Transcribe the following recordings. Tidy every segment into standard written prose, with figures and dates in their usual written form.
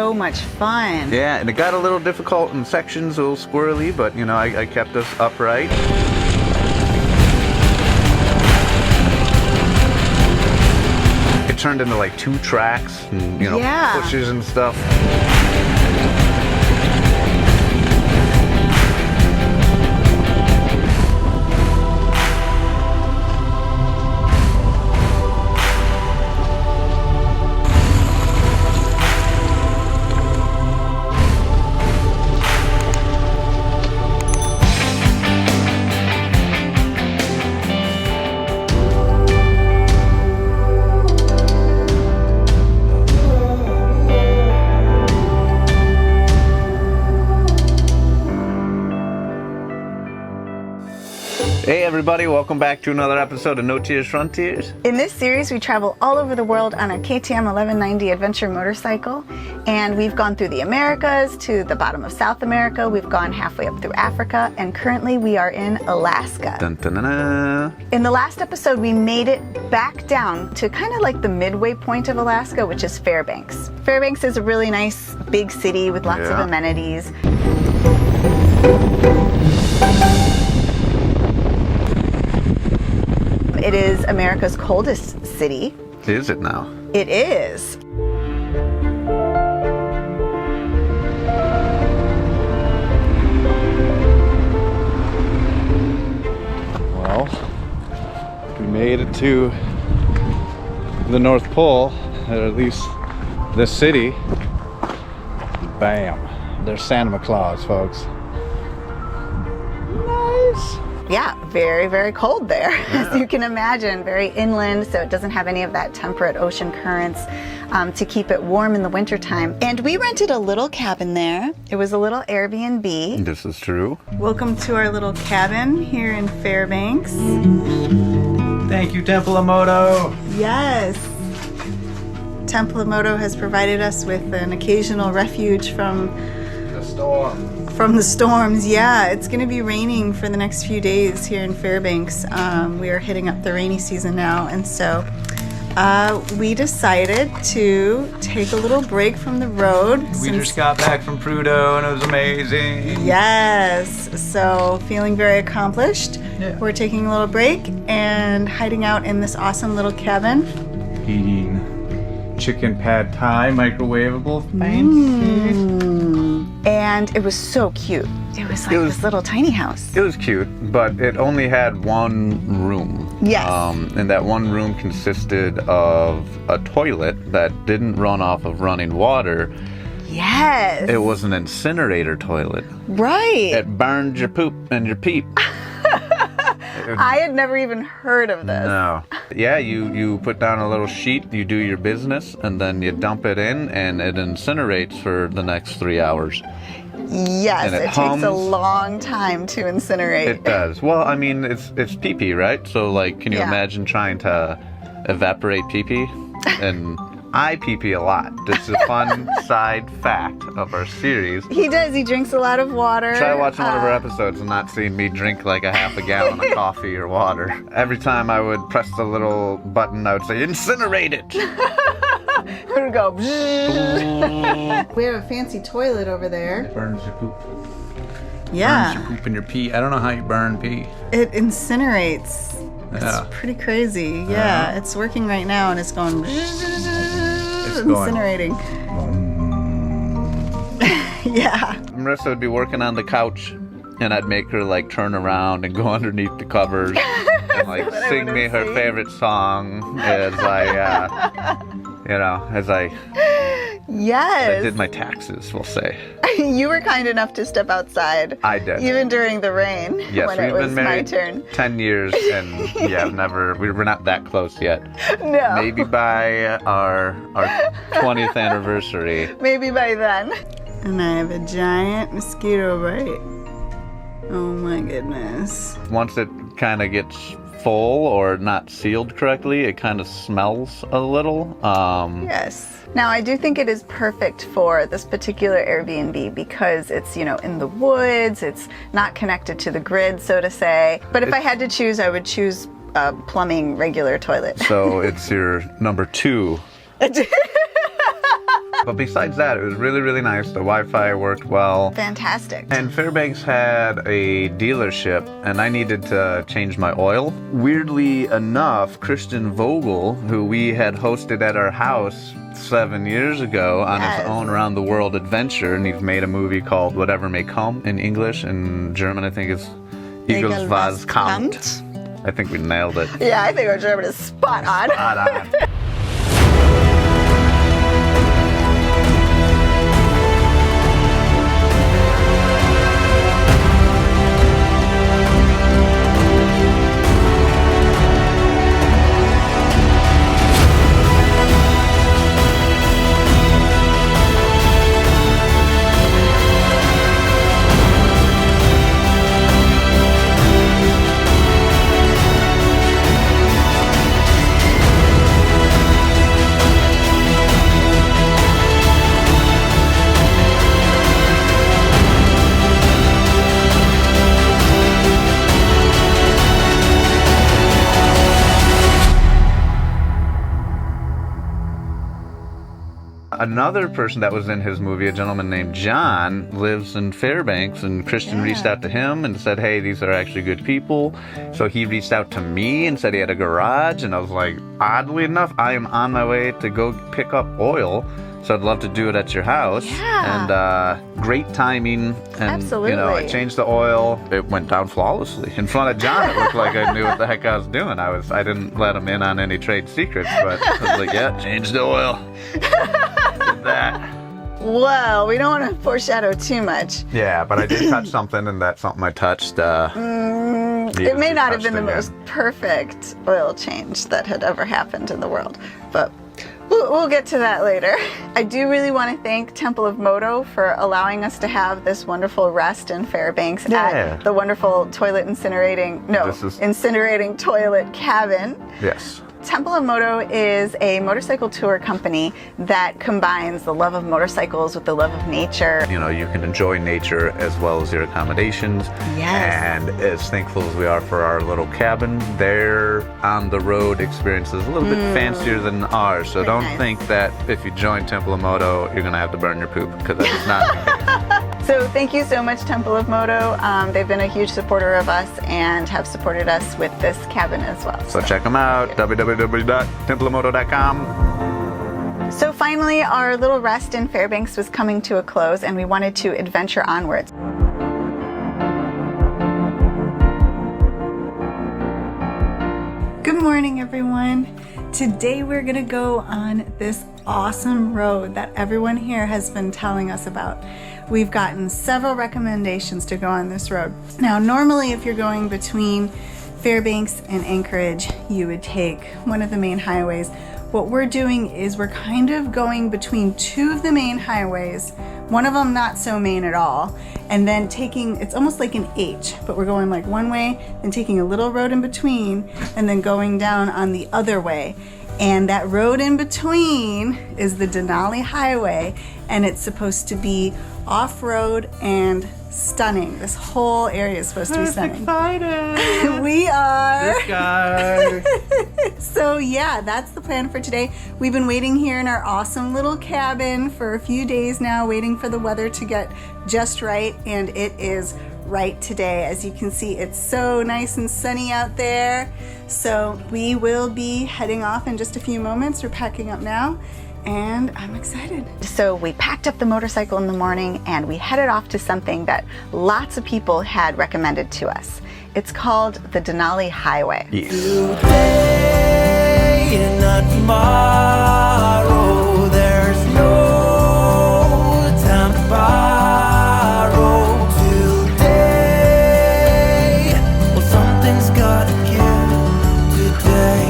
so much fun. Yeah, and it got a little difficult in sections, a little squirrely, but you know, I kept us upright. It turned into like 2 tracks and, you know, pushes and stuff. Hey everybody, welcome back to another episode of Notier's Frontiers. In this series, we travel all over the world on a KTM 1190 adventure motorcycle, and we've gone through the Americas to the bottom of South America. We've gone halfway up through Africa, and currently we are in Alaska. Dun, dun, dun, dun. In the last episode, we made it back down to kind of like the midway point of Alaska, which is Fairbanks. Fairbanks is a really nice big city with lots of amenities. It is America's coldest city. Is it now? It is. Well, we made it to the North Pole, or at least this city. Bam! There's Santa Claus, folks. Nice! Yeah, very, very cold there, as you can imagine. Very inland, so it doesn't have any of that temperate ocean currents to keep it warm in the wintertime. And we rented a little cabin there. It was a little Airbnb. This is true. Welcome to our little cabin here in Fairbanks. Thank you, Temple of Moto! Yes! Temple of Moto has provided us with an occasional refuge from The storm. From the storms. Yeah, it's going to be raining for the next few days here in Fairbanks. We are hitting up the rainy season now, and so we decided to take a little break from the road. We just got back from Prudhoe and it was amazing. Yes, so feeling very accomplished. Yeah. We're taking a little break and hiding out in this awesome little cabin. Eating chicken pad thai, microwavable, fancy. And it was so cute. It was like this little tiny house. It was cute, but it only had one room. Yes. And that one room consisted of a toilet that didn't run off of running water. Yes. It was an incinerator toilet. Right. It burned your poop and your peep. I had never even heard of this. No. Yeah, you put down a little sheet, you do your business, and then you dump it in, and it incinerates for the next 3 hours. Yes, And it takes a long time to incinerate. It does. Well, I mean, it's pee-pee, right? So, like, can you imagine trying to evaporate pee-pee? And I pee-pee a lot. This is a fun side fact of our series. He does. He drinks a lot of water. Try watching one of our episodes and not seeing me drink like a half a gallon of coffee or water. Every time I would press the little button, I would say, incinerate it! It would go. We have a fancy toilet over there. Burns your poop. Yeah. Burns your poop and your pee. I don't know how you burn pee. It incinerates. Yeah. It's pretty crazy. Yeah, it's working right now and it's going. Incinerating. Yeah. Marisa would be working on the couch, and I'd make her like turn around and go underneath the covers and like sing me her favorite song as I Yes. did my taxes, we'll say. You were kind enough to step outside. I did. Even during the rain. Yes, when it we've was been my married turn. 10 years, and we're not that close yet. No. Maybe by our 20th anniversary. Maybe by then. And I have a giant mosquito bite. Oh my goodness. Once it kind of gets full or not sealed correctly, it kind of smells a little. Yes. Now, I do think it is perfect for this particular Airbnb because it's, in the woods, it's not connected to the grid, so to say. But if I had to choose, I would choose a plumbing regular toilet. So it's your number 2. But besides that, it was really, really nice. The Wi-Fi worked well. Fantastic. And Fairbanks had a dealership, and I needed to change my oil. Weirdly enough, Christian Vogel, who we had hosted at our house 7 years ago on his own around the world adventure, and he's made a movie called Whatever May Come in English. In German, I think it's Eagles was kommt. I think we nailed it. Yeah, I think our German is spot on. Spot on. Another person that was in his movie, a gentleman named John, lives in Fairbanks, and Christian reached out to him and said, hey, these are actually good people. So he reached out to me and said he had a garage, and I was like, oddly enough, I am on my way to go pick up oil, so I'd love to do it at your house. Yeah. And great timing. And, Absolutely. You know, I changed the oil. It went down flawlessly. In front of John, it looked like I knew what the heck I was doing. I didn't let him in on any trade secrets, but I was like, yeah, change the oil. Did that. Well, we don't want to foreshadow too much. Yeah, but I did touch something, and that something I touched. It may not have been the most perfect oil change that had ever happened in the world, but we'll get to that later. I do really want to thank Temple of Moto for allowing us to have this wonderful rest in Fairbanks at the wonderful incinerating toilet cabin. Yes. Temple of Moto is a motorcycle tour company that combines the love of motorcycles with the love of nature. You know, you can enjoy nature as well as your accommodations. Yes. And as thankful as we are for our little cabin, their on-the-road experience is a little bit fancier than ours. So don't think that if you join Temple of Moto, you're going to have to burn your poop, because that is not the case. So thank you so much, Temple of Moto. They've been a huge supporter of us and have supported us with this cabin as well. So check them out, www.templeofmoto.com. So finally, our little rest in Fairbanks was coming to a close, and we wanted to adventure onwards. Good morning, everyone. Today we're gonna go on this awesome road that everyone here has been telling us about. We've gotten several recommendations to go on this road. Now, normally if you're going between Fairbanks and Anchorage, you would take one of the main highways. What we're doing is we're kind of going between two of the main highways, one of them not so main at all, and then taking, it's almost like an H, but we're going like one way, then taking a little road in between, and then going down on the other way. And that road in between is the Denali Highway, and it's supposed to be off-road and stunning. This whole area is supposed to be stunning. Excited. We are. This guy. So yeah, that's the plan for today. We've been waiting here in our awesome little cabin for a few days now, waiting for the weather to get just right, and it is right today. As you can see, it's so nice and sunny out there. So we will be heading off in just a few moments. We're packing up now, and I'm excited. So we packed up the motorcycle in the morning and we headed off to something that lots of people had recommended to us. It's called the Denali Highway. Yes. Today and not tomorrow, there's no time to borrow. Today, well, something's gotta give. Today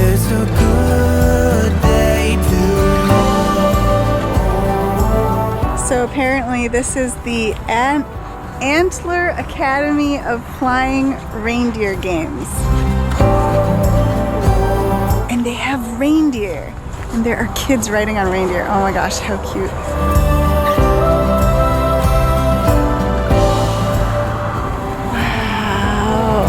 is a good day to. So apparently this is the Antler Academy of Flying Reindeer Games. And they have reindeer. And there are kids riding on reindeer. Oh my gosh, how cute. Wow.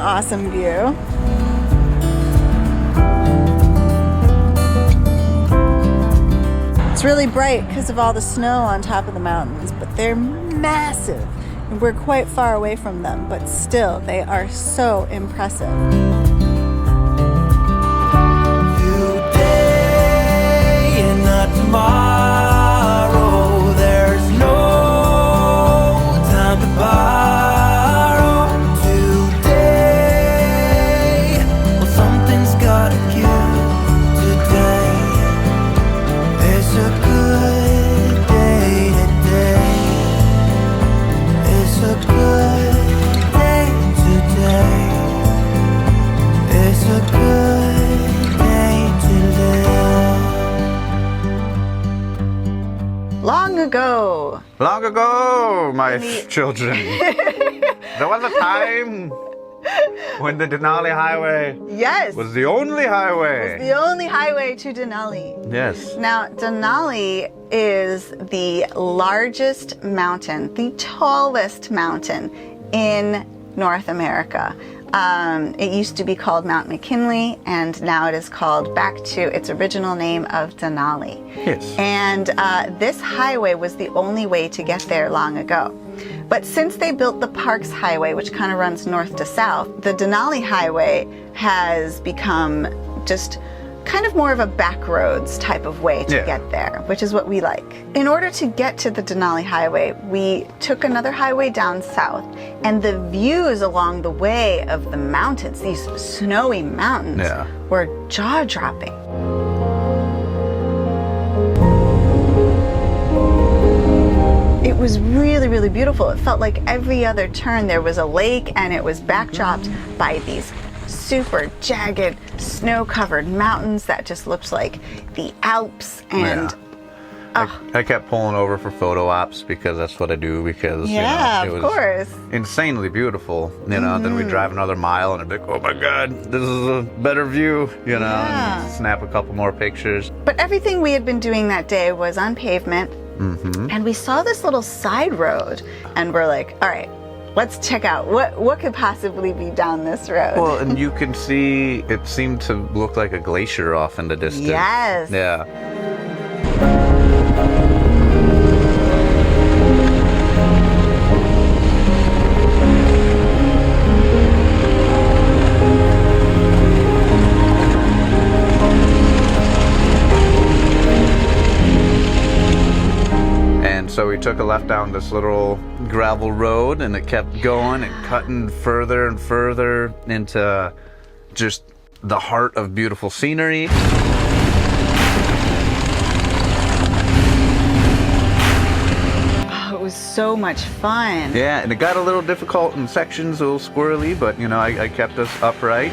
awesome view. It's really bright because of all the snow on top of the mountains, but they're massive. And we're quite far away from them, but still, they are so impressive. Today and not tomorrow. There's no time to borrow. Today, well, something's gotta give. Today is a good day today. It's a good day today. It's a good day to live. Long ago, Long ago, my children, there was a time when the Denali Highway yes, was the only highway. the only highway to Denali. Yes. Now, Denali is the largest mountain, the tallest mountain in North America. It used to be called Mount McKinley, and now it is called back to its original name of Denali. Yes. And this highway was the only way to get there long ago. But since they built the Parks Highway, which kind of runs north to south, the Denali Highway has become just kind of more of a backroads type of way to get there, which is what we like. In order to get to the Denali Highway, we took another highway down south, and the views along the way of the mountains, these snowy mountains, were jaw-dropping. It was really, really beautiful. It felt like every other turn there was a lake, and it was backdropped by these super jagged, snow-covered mountains that just looked like the Alps. And I kept pulling over for photo ops because that's what I do, because it of was course. insanely beautiful, then we'd drive another mile and I'd be like, oh my god, this is a better view, and snap a couple more pictures. But everything we had been doing that day was on pavement, and we saw this little side road, and we're like, all right, let's check out what could possibly be down this road. Well, and you can see it seemed to look like a glacier off in the distance. Yes. Yeah. So we took a left down this little gravel road, and it kept going and cutting further and further into just the heart of beautiful scenery. Oh, it was so much fun. Yeah, and it got a little difficult in sections, a little squirrely, but I kept us upright.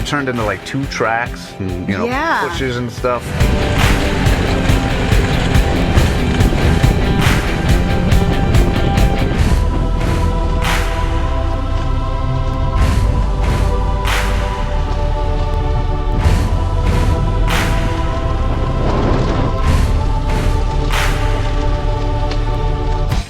Turned into like 2 tracks and pushes and stuff.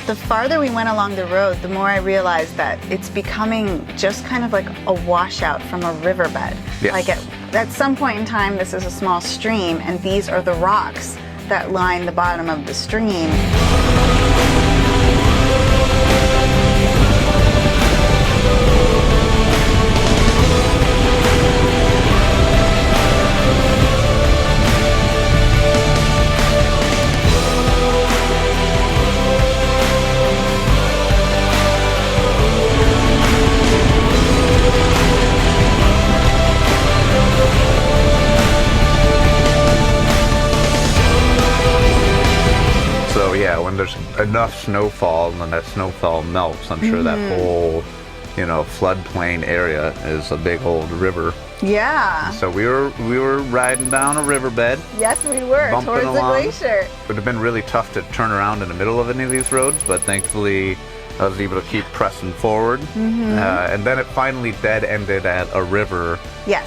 The farther we went along the road, the more I realized that it's becoming just kind of like a washout from a riverbed. Yes. Like at some point in time, this is a small stream, and these are the rocks that line the bottom of the stream. When there's enough snowfall and then that snowfall melts, I'm sure that whole, floodplain area is a big old river. Yeah. So we were riding down a riverbed. Yes, we were, towards the glacier. It would have been really tough to turn around in the middle of any of these roads, but thankfully I was able to keep pressing forward. And then it finally dead-ended at a river. Yes.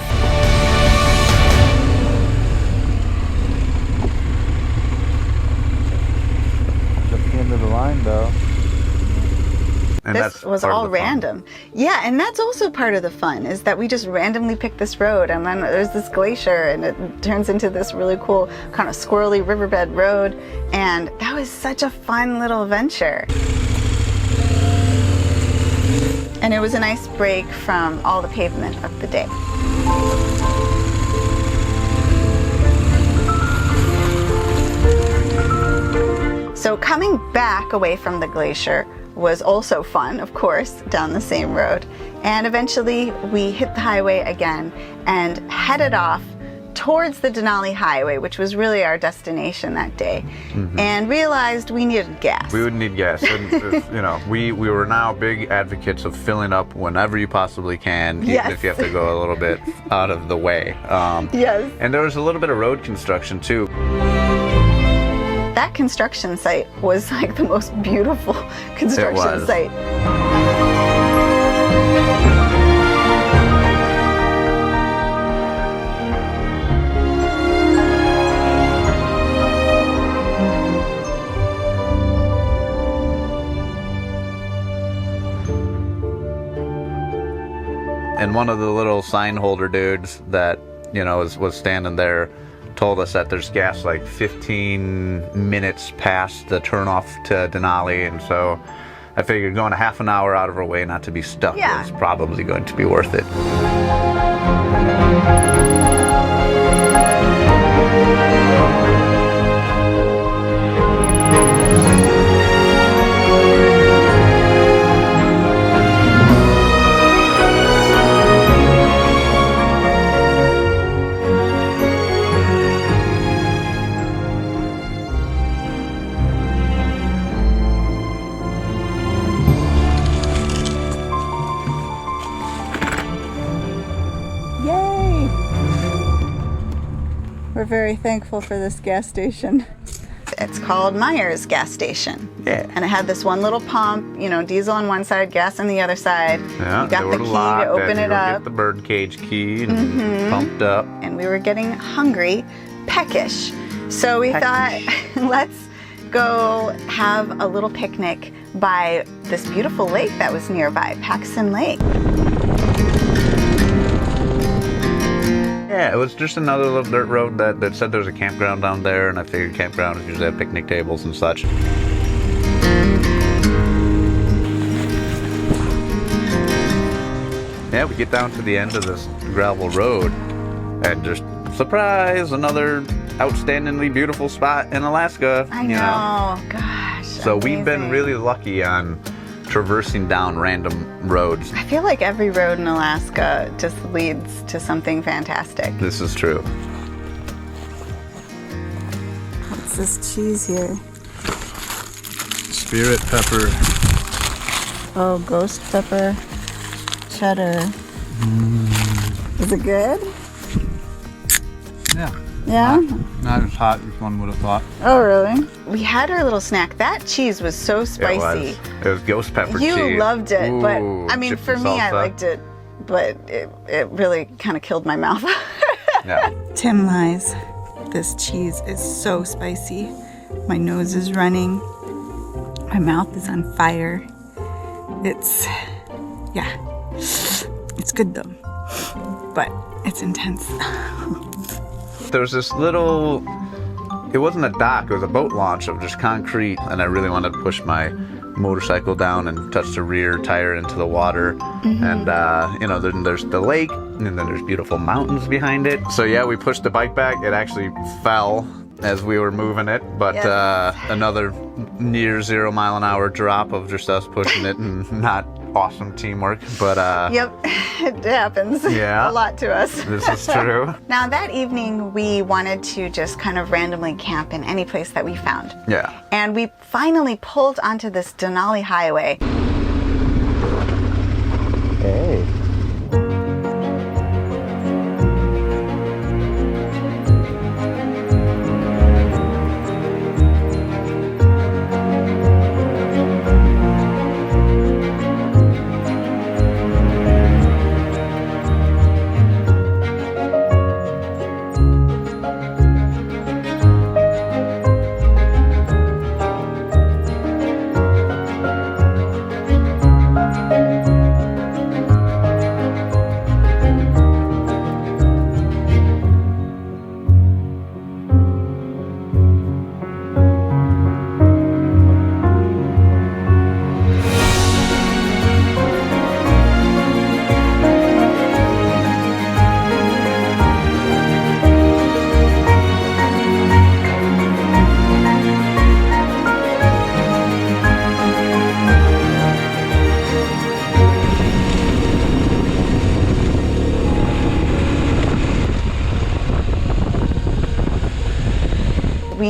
End of the line. rando. And This was part of all the fun. random. Yeah, and that's also part of the fun, is that we just randomly pick this road, and then there's this glacier, and it turns into this really cool kind of squirrely riverbed road, and that was such a fun little adventure. And it was a nice break from all the pavement of the day. So coming back away from the glacier was also fun, of course, down the same road. And eventually we hit the highway again and headed off towards the Denali Highway, which was really our destination that day, and realized we needed gas. We would need gas, and you know, we were now big advocates of filling up whenever you possibly can, even if you have to go a little bit out of the way. Yes. And there was a little bit of road construction too. That construction site was like the most beautiful construction site. And one of the little sign holder dudes that, you know, was standing there told us that there's gas like 15 minutes past the turnoff to Denali, and so I figured going a half an hour out of our way not to be stuck was probably going to be worth it. Yay! We're very thankful for this gas station. It's called Myers gas station. Yeah. And it had this one little pump, you know, diesel on one side, gas on the other side. Yeah, you got the key to open it up. Get the birdcage key and pumped up. And we were getting hungry, peckish. So we thought, let's go have a little picnic by this beautiful lake that was nearby, Paxton Lake. Yeah, it was just another little dirt road that said there's a campground down there, and I figured campgrounds usually have picnic tables and such. Yeah, we get down to the end of this gravel road, and just, surprise, another outstandingly beautiful spot in Alaska. I know, gosh. So we've been really lucky on traversing down random roads. I feel like every road in Alaska just leads to something fantastic. This is true. What's this cheese here? Spirit pepper. Oh, ghost pepper, cheddar. Is it good? Yeah. Yeah? Not as hot as one would have thought. Oh, really? We had our little snack. That cheese was so spicy. It was ghost pepper cheese. You loved it, but I mean, chips for and me, I salsa. liked it, but it really kind of killed my mouth. Yeah. Tim lies. This cheese is so spicy. My nose is running. My mouth is on fire. It's good though, but it's intense. There was this little, it wasn't a dock, it was a boat launch of just concrete, and I really wanted to push my motorcycle down and touch the rear tire into the water. And you know, then there's the lake, and then there's beautiful mountains behind it. So yeah, we pushed the bike back. It actually fell as we were moving it, but another near 0 mile an hour drop of just us pushing it, and not awesome teamwork, but Yep, it happens Yeah. a lot to us. this is true. Now that evening, we wanted to just kind of randomly camp in any place that we found. Yeah. And we finally pulled onto this Denali Highway. Hey.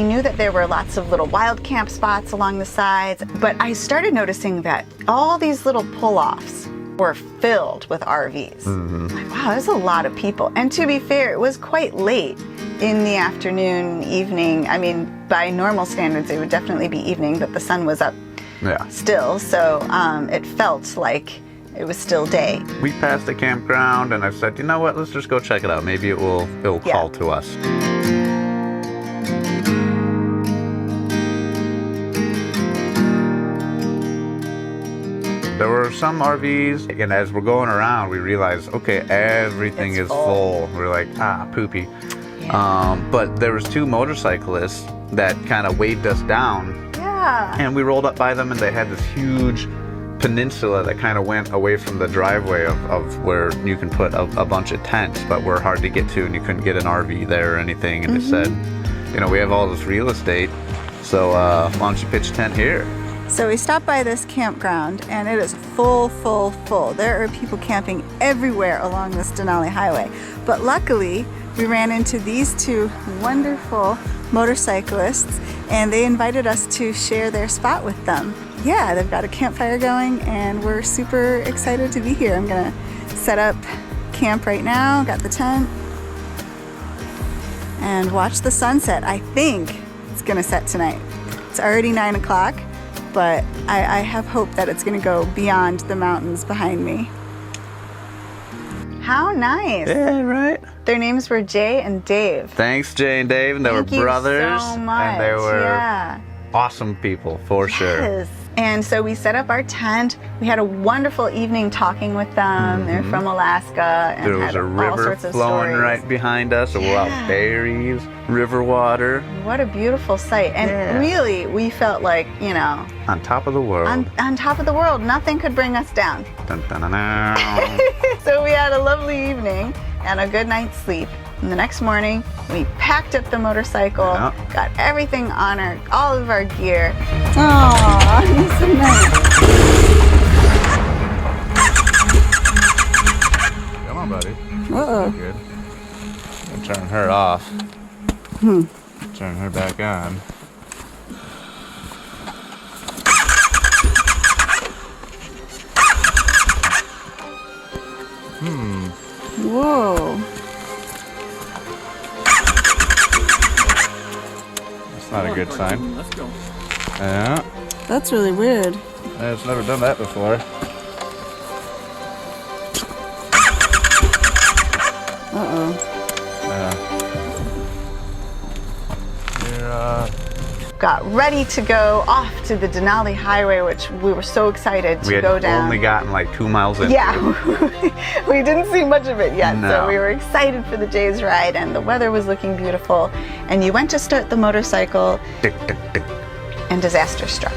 we knew that there were lots of little wild camp spots along the sides, but I started noticing that all these little pull-offs were filled with RVs. Like, wow, there's a lot of people. And to be fair, it was quite late in the afternoon, evening. I mean, by normal standards, it would definitely be evening, but the sun was up still, so it felt like it was still day. We passed the campground, and I said, you know what? Let's just go check it out. Maybe it'll call to us. There were some RVs, and as we're going around, we realized, okay, everything is full. We're like, poopy. But there was 2 motorcyclists that kind of waved us down. Yeah. And we rolled up by them, and they had this huge peninsula that kind of went away from the driveway of where you can put a bunch of tents, but were hard to get to, and you couldn't get an RV there or anything. And they said, you know, we have all this real estate, so why don't you pitch a tent here? So we stopped by this campground, and it is full, full, full. There are people camping everywhere along this Denali Highway. But luckily, we ran into these 2 wonderful motorcyclists, and they invited us to share their spot with them. Yeah, they've got a campfire going, and we're super excited to be here. I'm gonna set up camp right now, got the tent, and watch the sunset. I think it's gonna set tonight. It's already 9 o'clock. But I have hope that it's going to go beyond the mountains behind me. How nice. Yeah, right. Their names were Jay and Dave. Thanks, Jay and Dave. And they were brothers. Thank you so much. And they were awesome people, for sure. Yes. And so we set up our tent. We had a wonderful evening talking with them. They're from Alaska. And there was a river flowing right behind us, of wild berries, river water. What a beautiful sight. And really, we felt like, you know, on top of the world. On top of the world. Nothing could bring us down. Dun, dun, dun, dun. So we had a lovely evening and a good night's sleep. And the next morning, we packed up the motorcycle, got everything on all of our gear. Aww, that's so nice. Come on, buddy. Uh-oh. Good. I'm turn her off. Turn her back on. Whoa. Not a good sign. Let's go. Yeah. That's really weird. I've never done that before. Uh-oh. Got ready to go off to the Denali Highway, which we were so excited to go down. We had only gotten like 2 miles in. Yeah, we didn't see much of it yet, No. so we were excited for the day's ride, and the weather was looking beautiful. And you went to start the motorcycle, Tick, tick, tick. and disaster struck.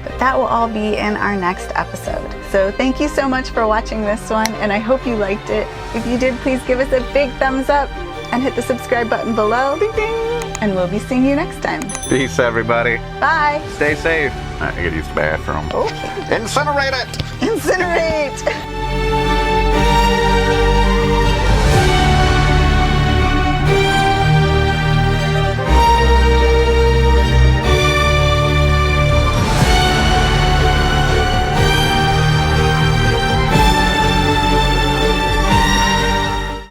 But that will all be in our next episode. So thank you so much for watching this one, and I hope you liked it. If you did, please give us a big thumbs up and hit the subscribe button below. Ding, ding. And we'll be seeing you next time. Peace, everybody. Bye. Stay safe. I gotta use the bathroom. Okay. Incinerate it! Incinerate.